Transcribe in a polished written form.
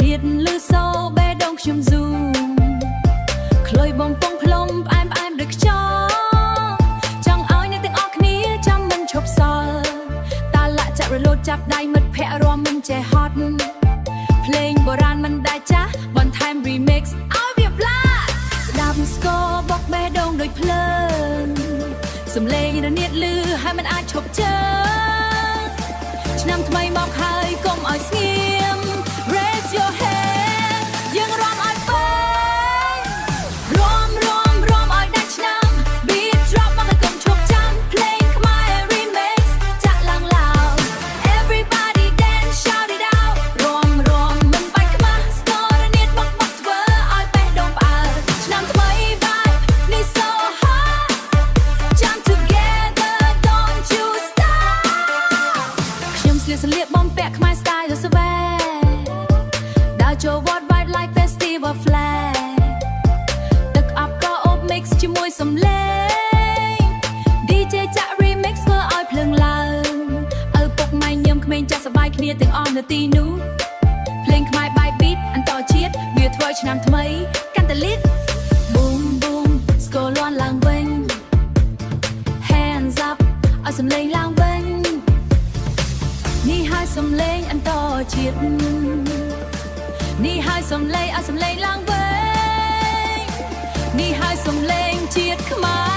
នាតលឺសូបេះដូងខ្ញុំស៊ូក្លុយបំពង់ផ្លុំផ្អែមដូចខ្យល់ចង់ឲ្យអ្នកទាំងអស់គ្នាចាំមិនឈប់សល់តាលាក់ចាក់រលូតចាប់ដៃមិត្តភ័ក្តិរួមមិនចេះហត់ភ្លេងបុរាណមិនដែលចាស់បន្ថែម remix ឲ្យវាប្លាស់ស្ដាប់ស្គរបុកបេះដូងដូចភ្លើងសំឡេងរនាតលឺហើយមិនអាចឈប់ជើងឆ្នាំថ្មីមកហើយកុំឲ្យស្ងៀម Raise your hand យើងរាំឲ្យពេញរាំឲ្យដាច់ឆ្នាំ Beat drop មកឲ្យកុំឈប់ចាំភ្លេងខ្មែរ remix ចាក់ឡើង loud Everybody dance shout it out រាំមិនបាច់ខ្មាស់ស្គររនាតបុកធ្វើឲ្យបេះដូងផ្អើលឆ្នាំថ្មី vibe នេះ so hot jump together don't you stop ខ្ញុំស្លៀកសម្លៀកបំពាក់ខ្មែរ style ដ៏ស្វែដើរចូលវត្ត vibe like festival flag ទឹកអប់ក៏អូប mix ជាមួយសំឡេង DJ ចាក់ remix ធ្វើឲ្យភ្លើងឡើងឪពុកម៉ែញញឹមក្មេងចាស់សប្បាយគ្នាទាំងអស់នៅទីនោះភ្លេងខ្មែរបាយ beat អន្តរជាតិវាធ្វើឆ្នាំថ្មីកាន់តែលីត boom boom ស្គរលាន់ឡើងវិញ hands up ឲ្យសំឡេងឡើងវិញនេះហើយសំឡេងអន្តរជាតិនេះហើយសំឡេងឲ្យសំឡេងឡើងវិញនេះហើយសំឡេងជាតិខ្មែរ